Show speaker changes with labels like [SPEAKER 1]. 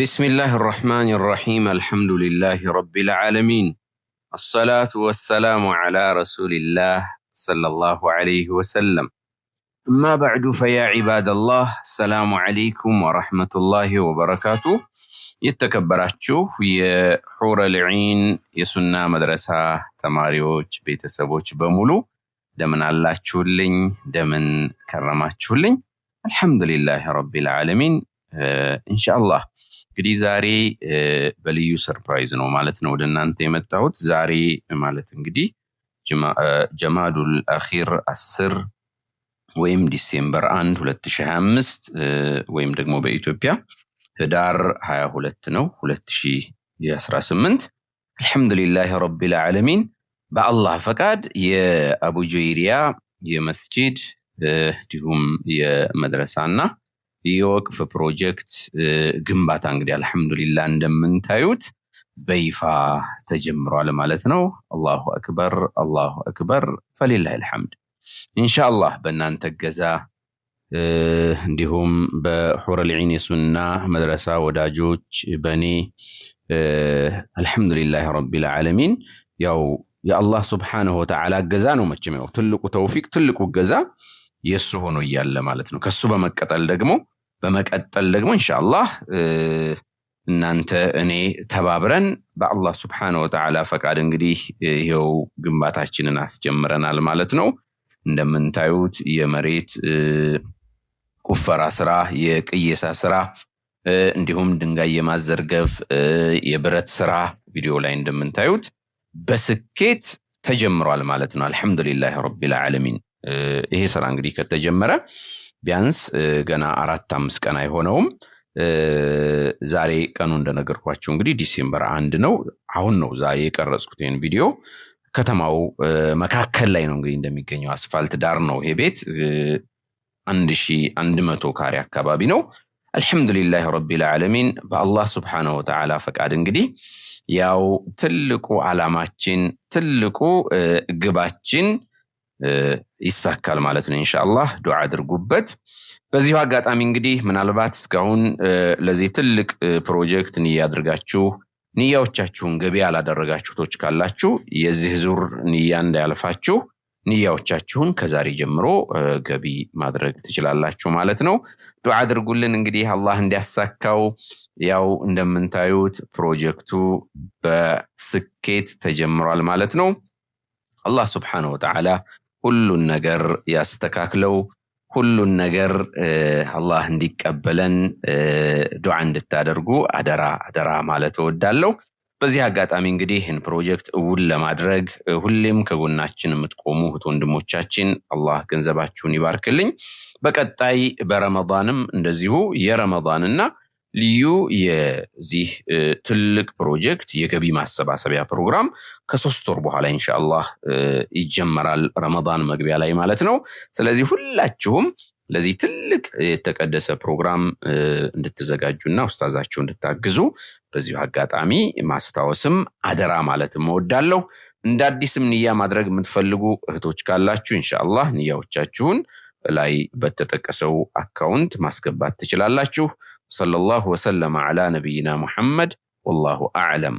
[SPEAKER 1] بسم الله الرحمن الرحيم الحمد لله رب العالمين الصلاة والسلام على رسول الله صلى الله عليه وسلم أما بعد فيا عباد الله السلام عليكم ورحمة الله وبركاته يتكبراتشو يحور العين يسنى مدرسة تماريوش بيتسابوش بمولو دمن الله تشولين دمن كرمات تشولين الحمد لله رب العالمين إن شاء الله እንግዲህ ዛሬ በልዩ ሰርፕራይዝ ነው ማለት ነው ወደ እናንተ የመጣሁት ዛሬ ማለት እንግዲህ ጀማዱል አኺር 10 ወይም ዲሴምበር 1 2025 ወይም ደግሞ በኢትዮጵያ ህዳር 22 ነው 2018 አልহামዱሊላህ ረቢል ዓለሚን በአላህ ፈቃድ የአቡ ጀይሪያ የመስጂድ እንዲሁም የመድረሳና የወቅፍ ፕሮጀክት ግንባታ እንግዲህ አልহামዱሊላህ እንደምንታዩት በይፋ ተጀምሯል ማለት ነው አላሁ አክበር ፈሊላሂ الحمد ኢንሻአላህ በእናንተ ገዛ እንዲሁም በሁረል ዒን የሱና መድረሳ ወዳጆች በኔ አልহামዱሊላህ ረቢል ዓለሚን ያው የአላህ Subhanahu Wa Ta'ala ገዛ ነው መቼም ያው ትልቁ ተውፊቅ ትልቁ ገዛ የሱ ሆኖ ይያለ ማለት ነው ከሱ በመቀጠል ደግሞ ኢንሻአላህ እናንተ እኔ ተባብረን በአላህ Subhanahu Wa Ta'ala ፈቃድ እንግዲህ ይሄው ግንባታችንን አስጀምረናል ማለት ነው እንደምንታዩት የመሬት ቁፈራ ስራ የቅየሳ ስራ እንዲሁም ድንጋይ የማዘርገፍ የብረት ስራ ቪዲዮ ላይ እንደምንታዩት በስኬት ተጀምሯል ማለት ነው አልহামዱሊላህ ረቢል ዓለሚን ይሄ ስራ እንግዲህ ከተጀመረ ቢያንስ ገና 4-5 ቀን አይሆነውም ዛሬ ቀኑ እንደነገርኳችሁ እንግዲህ ዲሴምበር 1 ነው አሁን ነው ዛሬ የቀረጽኩት ይሄን ቪዲዮ ከተማው መካከል ላይ ነው እንግዲህ እንደሚገኘው አስፋልት ዳር ነው ይሄ ቤት 1100 ካሬ አካባቢ ነው አልহামዱሊላህ ረቢል ዓለሚን በአላህ Subhanahu Wa Ta'ala ፈቃድ እንግዲህ ያው ትልቁ ዓላማችን ትልቁ ግባችን ይሳካል ማለት ነው ኢንሻአላህ ዱዓ አድርጉበት በዚህ አጋጣሚ እንግዲህ ምናልባት እስካሁን ለዚህ ትልቅ ፕሮጀክት ንያድርጋችሁ ንያዎቻችሁን ገቢ ያላደረጋችሁቶች ካላችሁ የዚህ ዙር ንያ እንዳያልፋችሁ ንያዎቻችሁን ከዛሬ ጀምሮ ገቢ ማድረግ ትችላላችሁ ማለት ነው ዱዓ አድርጉልን እንግዲህ አላህ እንዲያሳካው ያው እንደምንታዩት ፕሮጀክቱ በስኬት ተጀምሯል ማለት ነው አላህ Subhanahu Wa Ta'ala ሁሉን ነገር ያስተካክለው ሁሉን ነገር አላህ እንዲቀበለን ዱዓ እንድታደርጉ አደራ ማለት እወዳለሁ በዚህ አጋጣሚ እንግዲህ ይህን ፕሮጀክት እውን ለማድረግ ሁሌም ከጎናችን የምትቆሙ ወንድሞቻችን አላህ ገንዘባችሁን ይባርክልኝ በቀጣይ በረመዳንም እንደዚሁ የረመዳንና ልዩ የዚህ ትልቅ ፕሮጀክት የገቢ ማሰባሰቢያ ፕሮግራም ከ3 ወር በኋላ ኢንሻአላህ ይጀመራል ረመዳን መግቢያ ላይ ማለት ነው ስለዚህ ሁላችሁም ለዚህ ትልቅ የተቀደሰ ፕሮግራም እንድትዘጋጁና ኡስታዛችሁ እንድታግዙ በዚህ አጋጣሚ ማስታወስም አደራ ማለትም እወዳለሁ እንደ አዲስም ንያ ማድረግ የምትፈልጉ እህቶች ካላችሁ ኢንሻአላህ ንያዎቻችሁን ላይ በተጠቀሰው አካውንት ማስገባት ትችላላችሁ صلى الله وسلم على نبينا محمد والله أعلم